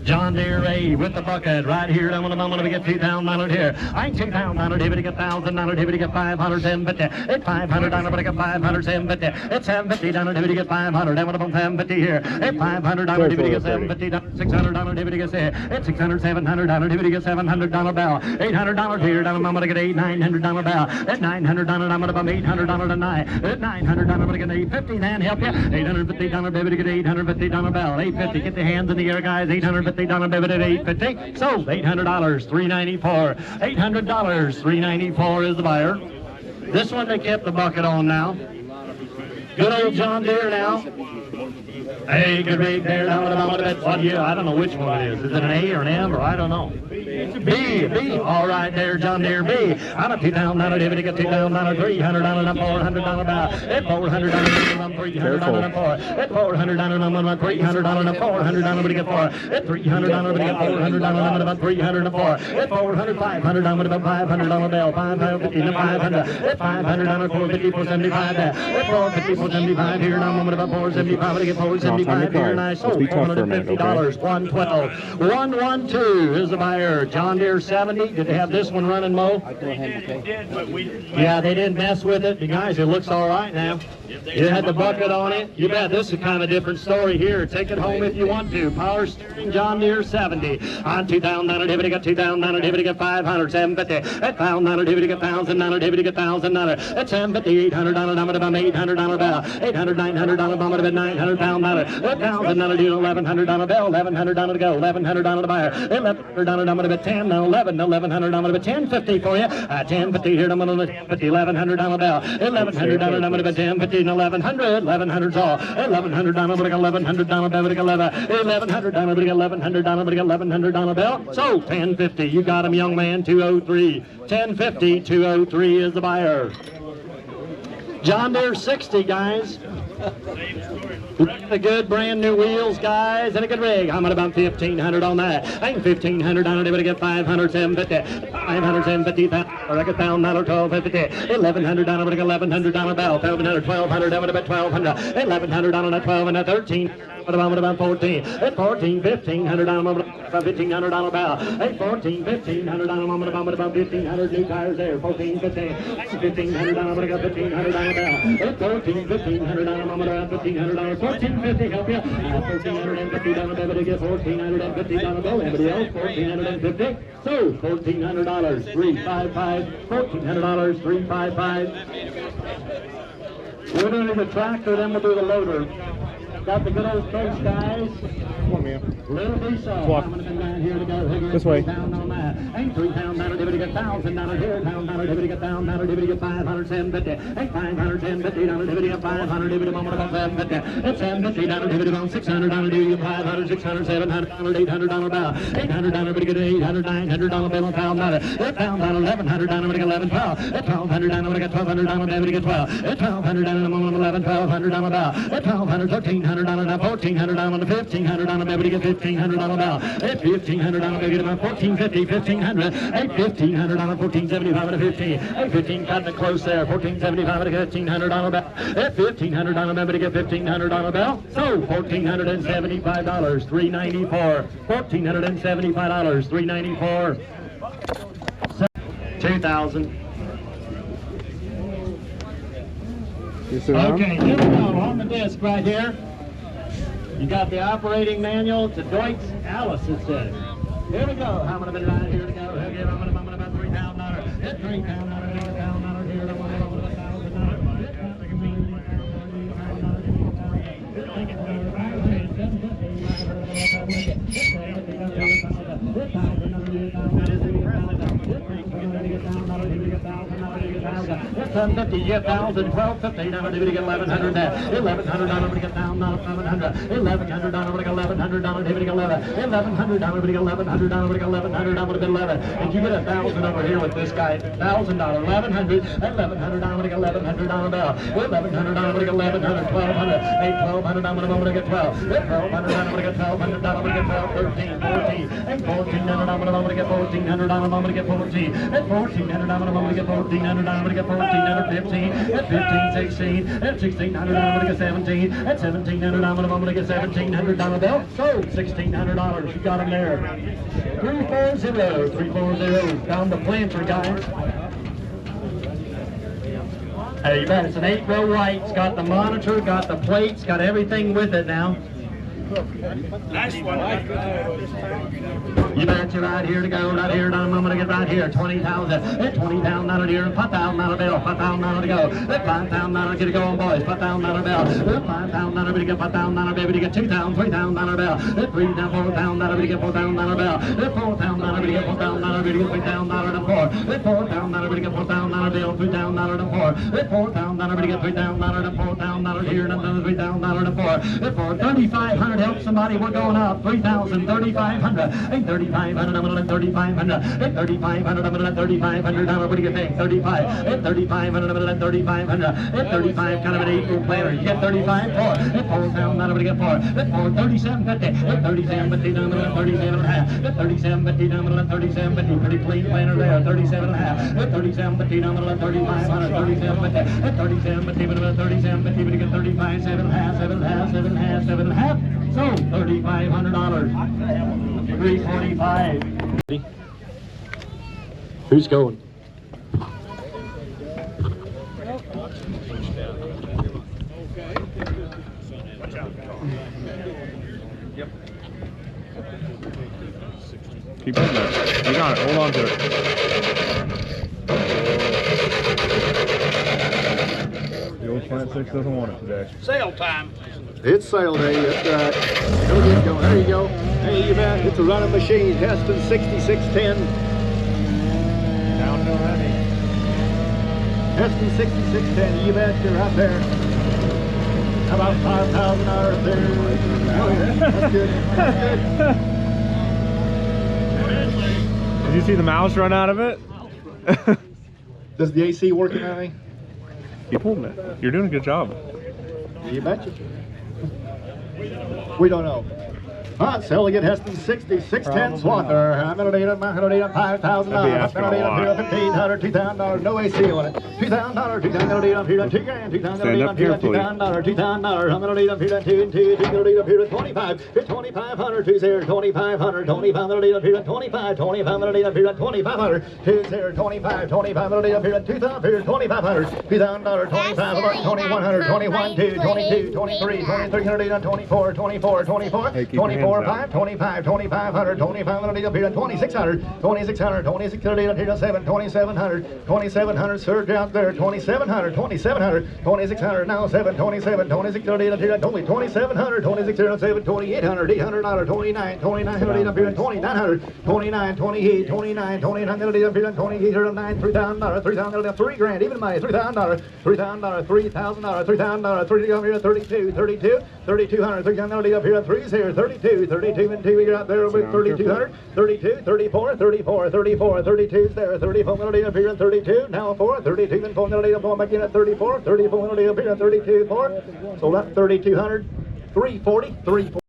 John Deere A with the bucket right here. I'm gonna get $2,000 here. I ain't $2,000 here, but I get $1,000 here, but I get $500, $750. At $500, but I get $500, $750. At $750, here, but I get $500. I'm gonna $750 here. At $500, here, but I get $750. $600, here, but I get at $600, $700, here, but I get $700 bill. $800 here, I'm gonna get $900 bill. At $900, I'm gonna bump $800 tonight. At $900, I'm gonna get $850. Then help you. $850, baby, to get $850 bill. $850. Get the hands in the air, guys. $850. $850 debit at $850. So $800, $394. $800, $394 is the buyer. This one they kept the bucket on now. Good old John Deere now. Hey, good rig there. Now I don't know which one it is. Is it an A or an M or I don't know. B. All right there, John Deere B. I'm a $2,000 debit to get $2,000, $300, $400 bill. At $400, I'm $300 and $4. At $400, I'm $300 and $400 to get $4. At $300, I'm to get $400, I'm about $300 and $4. At $400, $500, I'm about $500 bill. $550 to $500. At $500, $450, $475 there. At $450, $475 here, now I'm about $475 to get $475 here, and I sold $450, $112. 112 is the buyer. John Deere 70. Did they have this one running, Mo? Yeah, they didn't mess with it. You guys, it looks all right now. It had the bucket on it. You bet this is kind of a different story here. Take it home if you want to. Power steering John Deere 70. On $2,000, David, got $2,000, David, got $500, $750. At $1,000, David, got $1,000, David, got $1,000. At $750, $800, I'm about $800 bill. bell. $800, $900 bummer to bid, $900 $1,000. $1,000 deal, $1,100 bell, $1,100 to go, $1,100 to buyer, $1,100 number to bid 10, no 11, $1,100 number to bid 10.50 for you. 10.50 here, number to bid 50, $1,100 bell, $1,100 number to bid 10.50, $1,100, $1,100's all, $1,100 number to go, $1,100 bell, $1,100 number to go, $1,100 bell. So 10.50, you got him, young man. 203, 10.50, 203 is the buyer. John Deere 60, guys. Look at the good brand new wheels, guys, and a good rig. I'm at about 1,500 on that. I'm 1,500 on it. Able to get 500, 750, 500, 750, like $1,000, 1,250, 1,100 on it. $1,100 bell, 1,200, 1,200, I'm at about 1,200, 1,100 on it, 12 and a 13. I'm about 14. At 14, 1,500 on about $1,500 bell. At 14, 1,500 on about 1,500 new tires there. 14, 15, 1,500 on about $1,500 bell. At 14, 1,500 on about $1,500. 1450 help you. 1,450 down a to get 1,450 down a bill. Anybody else? 1,450. So $1,400. 355. $1,400. 355. We're doing the tractor, then we'll do the loader. Got the good old coach, guys. Come on, man. Little piece of. Walk. I'm going to come down here to go. This way. Down on that. Ain't $3,000 divvy get $1,000 here. $1,000 divvy get $1,000 divvy get 500, 750. Ain't 500, 750 divvy get 500 divvy moment about 750. It's 750 divvy about $600 divvy get 500, 600, 700, $800 bell. $800 divvy get $800, $900 bill on $1,000. $1,000, $1,100 divvy get 11, 12. $1,200 divvy get $1,200 divvy get 12. $1,200 divvy get 11, $1,200 bell. $1,200, $1,300 now $1,400 on the $1,500 on the baby to get $1,500 bell. At $1,500 on the baby to about $1,450, $1,500. At $1,500 on the $1,475 to 15. At 15 cutting it close there. $1,475 to get $1,500 on the bell. At $1,500 on the baby to get $1,500 on the bell. So $1,475, $394. $1,475, $394. 2,000. Okay, here we go on the disc right here. You got the operating manual to Deutsch Alice, it says. Here we go. How many minutes right here to go? Okay, I'm going to about $3,000. Hit $3,000, $1,000 here. I'm going to It's $1,050, you get $1,000, $1,250, now to get $1,100 there. $1,100, we get $1,000, $1,100, $1,100, we get $1,100, we get $11, $1,100, we get $1,100, we get $1,100, we get $11. And you get $1,000 over here with this guy, $1,000, $1,100, $1,100, we get $1,100 bell. $1,100, we get $1,100, $1,200, $1,200, I'm going to get $12. $1,200, we get $1,200, we get $12, $13, $14, and $1,400, I'm going to get $1,400, I'm going to get $14, and $1,400, I'm going to get $1,400, I'm going to get $1,400, 15, at 15, 16, at 1,600, I'm going to get 17, at 1,700, I'm going to get $1,700 bell. So $1,600, you got them there. 340, 340, down the planter, guys. Hey, you bet, it's an 8-row white. It's got the monitor, got the plates, got everything with it now. Nice one. You bet you right here to go, right here, I'm going to get right here, 20,000, at 20,000 out of here, $5,000 bill, $5,000 to go, at $5,000 get to go on boys, $5,000 bill, at $5,000 to get $5,000 baby to get $2,000, $3,000 bill, at $3,000 to get $4,000 bill, at $4,000 to get $4,000 to get $3,000 to 4, at $4,000 to get $4,000 bill, $3,000 to 4, at $4,000 to get $3,000 to $4,000 here, and another $3,000 to 4, at 4, $3,500, help somebody, we're going up, $3,000, $3,500, ain't $3,500, I'm going to $3,500, at $3,500, I'm going to $3,500, what do you think, 35, at $3,500, I'm going to $3,500, at 35, kind of an 8-row planter, you get 35, 4, at 4,000, I'm going to get 4, at 4, 37.50, at 37.50, I'm going to 37.5, at 37.50, I'm going to 37.50, pretty clean planter there, 37.5, at 37.50, I'm going to 3,500, 37.50, at 37.50, I'm going to 37.50, but you get 35, 7.5, 7.5, 7.5, 7.5, so $3,500. 345. Who's going? Yep. Keep moving it. You got it. Hold on to it. The old plant that 6 doesn't want it today. Sale time. It's sale day, that's right. Go get going. There you go. Hey, you bet. It's a running machine. Heston 6610. Downhill heavy. Heston 6610. You bet. You're right there. How about 5,000 hours there? Oh, yeah. That's good. That's good. Did you see the mouse run out of it? Does the AC working, honey? You pulled it. You're doing a good job. You betcha. We don't know. All right, so we get Heston 6610 swather. I'm gonna need $5,000. I'm gonna need $1,500, $2,000, no AC on it. $2,000, $2,000, $2,000, $2,000, $2,000, $2,000. I'm gonna need $2,000, $2,000, $2,500, $2,500, $2,500, $2,500, $2,500, $2,500, $2,500, $2,500, $2,500, $2,100, $2,100, $22, $23, $23, $24, $24, $24, 25, 25, 2,500, 2,500, 2,600, 2,600, 2,600, 2,700, 2,700, surge out there, 2,700, 2,700, 2,600, now 727, 2,600, 2,700, 2,607, 2,800, $800, 29, 2,900, 2,900, 29, 28, 29, 2,900, 2,800, $3,000, $3,000, $3,000, even money, $3,000, $3,000, $3,000, $3,000, $3,000, 32, 32, 3,200, $3,000 up here, 30, 32, 32 and 2, you're out there with 3,200, 32, 34, 34, 34, 32's there, 34 melody up here at 32, now 4, 32 and 4 melody up going back in at 34, 34 melody up here at 32, 4, so that's 3,200, 340, 340.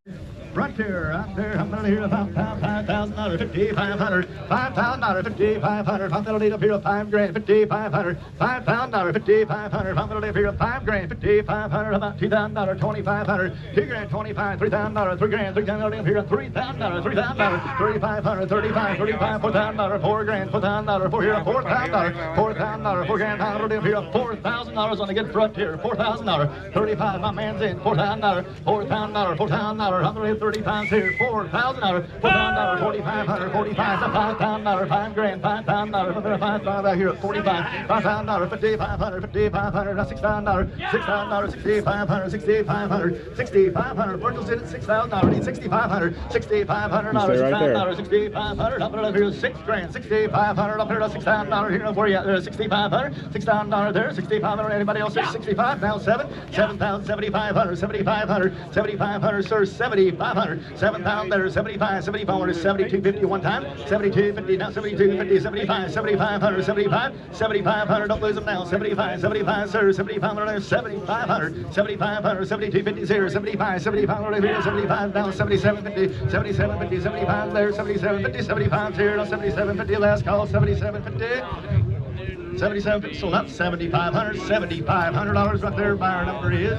Right there, I'm gonna hear about $5,000, $5,500, $5,000, $5,500, I'm gonna need up here $5,000, $5,500, $5,000, $5,500, I'm gonna need up here $5,000, $5,500, about $2,000, $2,500, $2,000, $25,000, $3,000, $3,000, $3,000 up here $3,000, $3,000, $3,500, $35,000, $35,000, $4,000, $4,000, $4,000, $4 here, $4,000, $4,000, $4,000 up here, $4,000 on the good front here, $4,000, $35,000, my man's in, $4,000, $4,000, $4,000, I'm gonna 30 pounds here, $4,000, $4,000, $4,500, $45,000, $5,000, $5,000, $5,000, $5,000 out here at 45, $5,000, $5,500, $5,500, $6,000, $6,000, $6,500, $6,500, $6,500, Virgil's in at $6,000, need $6,500, $6,500, $6,000, $6,500, up there $6,000, $6,500, up here $6,000 here, where you at there, $6,500, $6,000 there, $6,500, anybody else here, $6,500, now $7,000, $7,500, $7,500, $7,500, sir, $7,500, 7,000 there, 75, 75, 72.50 one time, 72.50 now, 72.50, 75, 7,500, 75, 7,500, don't lose them now, 75, 75, sir, 7,500 there, 7,500, 7,500, 72.50 here, 75, 7,500 here, 75 now, 77.50, 77.50, 75 there, 77.50, 75 here, now 77.50, last call, 77.50. 77, so that's $7,500, $7,500 right there, buyer number is.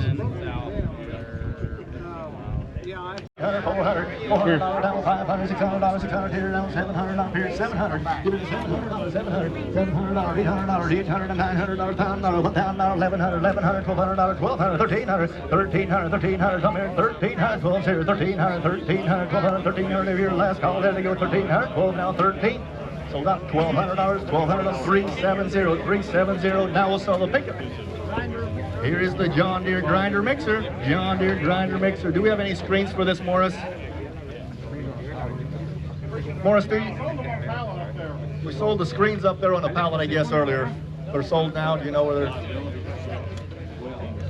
$400, $400 down, $500, $600, $600 here, down, $700 up here, $700, give it $700, $700, $700, $800, $800, $900, $1,000, $1,000, $1,100, $1,100, $1,200, $1,200, $1,300, $1,300, $1,300, come here, $1,300, $12 here, $1,300, $1,300, $1,200, $1,300 here, last call, there they go, $1,300, 12 now, 13. So got $1,200, $1,200, 370, 370. Now we'll sell the pickup. Here is the John Deere grinder mixer. John Deere grinder mixer. Do we have any screens for this, Morris? Morris, do you? We sold the screens up there on the pallet, I guess, earlier. They're sold now. Do you know where they're?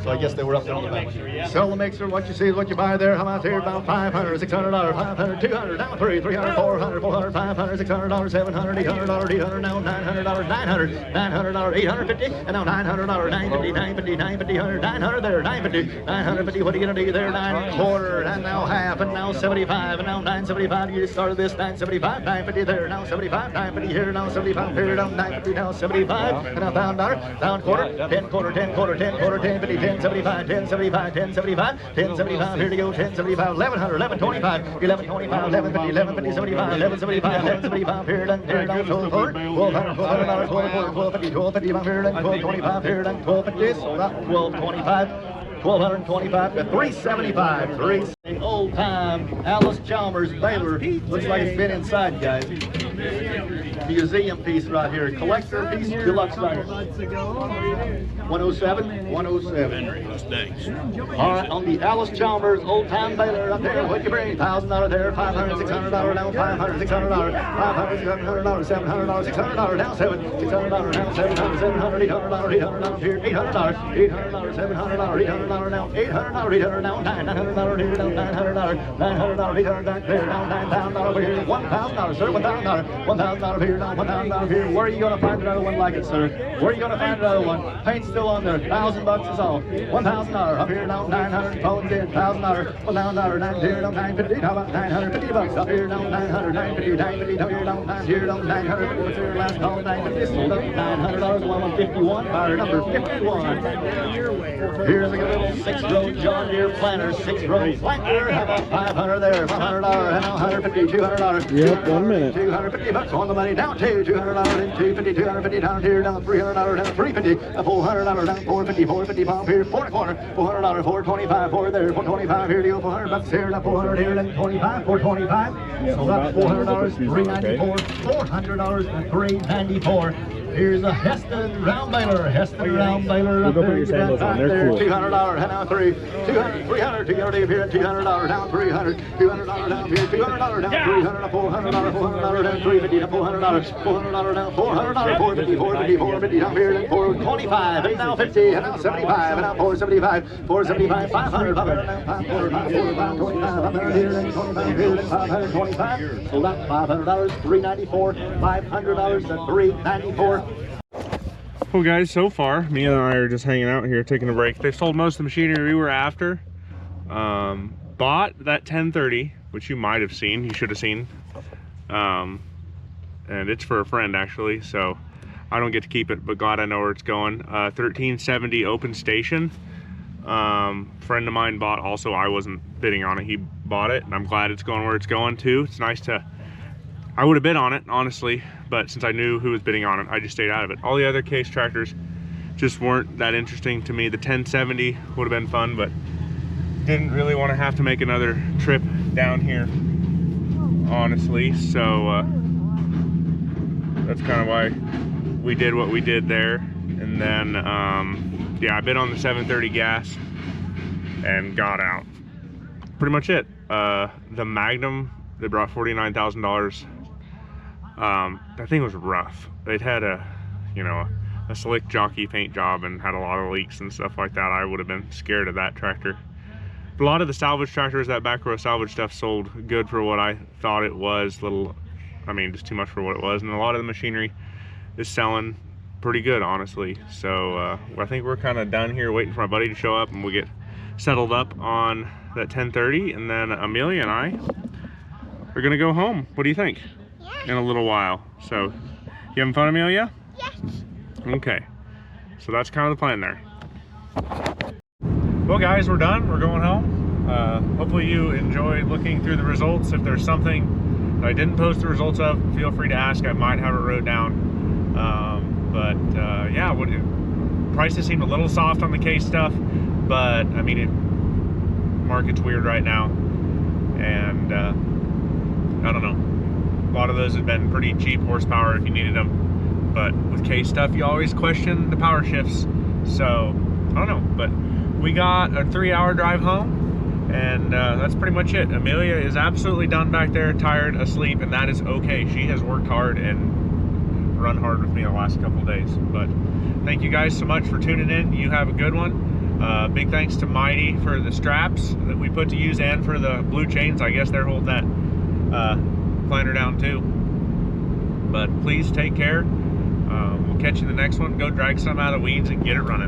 So I guess they were up there on the back. Sell the mixer. What you see is what you buy there. How much here? About $500, $600, $500, $200, down $300, $400, $400, $500, $600, $700, $800, $800, now $900, $900, $900, $850, and now $900, $950, $950, $950, $900 there, $950, $950. What are you gonna do there? 9.25, and now half, and now 75, and now 975. You started this 975, 950 there, now 75, 950 here, now 75 here, now 950, now 75, and now $1,000, down quarter, 10 quarter, 10 quarter, 10 quarter, 10 50, 10 75, 10 75, 10 75, 10 75. Here to go, 10 75, 1100, 1125, 1125, 1150, 1150, 75, 1175, 1175. Here done, here done, 1200, $1,200, $1,200, $1,250, $1,250. Here done, 1225, here done, 1250. So that 1225. 1,225 to 375. old time Alice Chalmers Baler. Looks like it's been inside, guys. Museum piece right here. Collector piece, deluxe right here. 107, 107. All right, on the Alice Chalmers old time Baler up there. What you bring? $1,000 there, $500, $600 down, $500, $600, $500, $700, $700, $600 down, $600 down, $700, $700, $800, $800 down here, $800, $800, $700, $800 down, $800, $800 down, $900 here down, $900, $900, $800 down there, down $9,000 over here, $1,000, sir, $1,000, $1,000 here down, $1,000 here. Where are you going to find another one like it, sir? Where are you going to find another one? Paint's still on there, $1,000 is all. $1,000 up here down, $900, phones in, $1,000, $1,000, $9 here down, $950, how about $950 up here down, $900, $950, $950 down here down, $9 here down, $900. What's your last call? $950 sold up, $900, 151, fire number 51. Here's a good little 6-row John Deere planter, 6-row planter. How about $500 there, $500, $150, $200. Yep, 1 minute. $250 on the money down to $200 and $250, $250 down here down $300 down $350, $400 down $450, $450 pound here, 4 corner, $400, $425, 4 there, $425 here, deal $400 here, down $400 here, then $25, $425. So that's $400, $394, $400 and $394. Here's a Heston round Baler, Heston round Baler up there. $200, and now $300, $300, $200 here, $200 down $300, $200 down here, $200 down $300, $400, $400 down $350, $400, $400 down $400, $450, $450, $450 down here, then $425, and now $50, and now $75, and now $475, $475, $500, $500 here, then $25 here, then $525. So that's $500, $394, $500 and $394. Well guys, so far me and I are just hanging out here taking a break. They sold most of the machinery we were after. Bought that 1030, which you might have seen, you should have seen, and it's for a friend actually, so I don't get to keep it, but glad I know where it's going. 1370 open station, friend of mine bought also. I wasn't bidding on it, he bought it, and I'm glad it's going where it's going too. It's nice to, I would have bid on it honestly, but since I knew who was bidding on it, I just stayed out of it. All the other case tractors just weren't that interesting to me. The 1070 would have been fun, but didn't really want to have to make another trip down here, honestly. So that's kind of why we did what we did there. And then, yeah, I bid on the 730 gas and got out. Pretty much it. The Magnum, they brought $49,000. That thing was rough. They'd had a slick jockey paint job and had a lot of leaks and stuff like that. I would have been scared of that tractor. But a lot of the salvage tractors, that back row salvage stuff, sold good for what I thought it was. Just too much for what it was. And a lot of the machinery is selling pretty good, honestly. So I think we're kind of done here waiting for my buddy to show up and we'll get settled up on that 1030, and then Amelia and I are gonna go home. What do you think? In a little while. So, you having fun, Amelia? Yes. Okay. So that's kind of the plan there. Well guys, we're done. We're going home. Hopefully you enjoyed looking through the results. If there's something that I didn't post the results of, feel free to ask. I might have it wrote down. Yeah, prices seemed a little soft on the case stuff, but I mean, market's weird right now, and I don't know. A lot of those have been pretty cheap horsepower if you needed them, but with case stuff you always question the power shifts. So I don't know, but we got a 3-hour drive home, and that's pretty much it. Amelia is absolutely done back there, tired, asleep, and that is okay. She has worked hard and run hard with me the last couple days. But thank you guys so much for tuning in. You have a good one. Big thanks to Mighty for the straps that we put to use and for the blue chains. I guess they're holding that planter down too. But please take care. We'll catch you in the next one. Go drag some out of the weeds and get it running.